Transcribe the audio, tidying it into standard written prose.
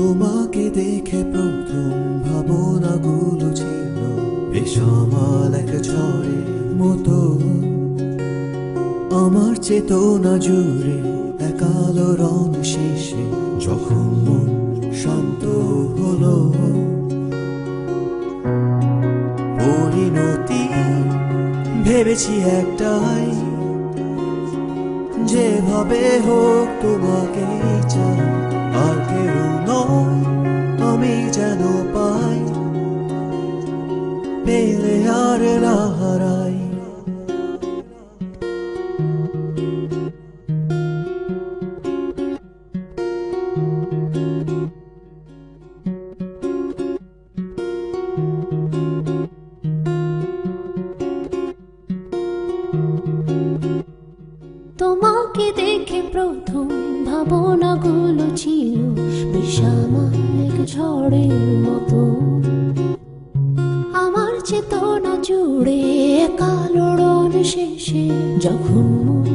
তোমাকে দেখে প্রথম ভাবনাগুলো ছিল বেসামাল এক ঝড়ের মতো। আমার চেতনা জুড়ে এক আলোড়ন শেষে যখন মন শান্ত হলো। পরিণতি ভেবেছি একটাই, যেভাবে হোক তোমাকে চাই, আর কেউ নয় আমি যেন পাই, পেলে আর না হারাই। তোমাকে দেখে প্রথম ভাবনাগুলো ছিল বেসামাল এক ঝড়ের মতো। আমার চেতনা জুড়ে এক আলোড়ন শেষে যখন মন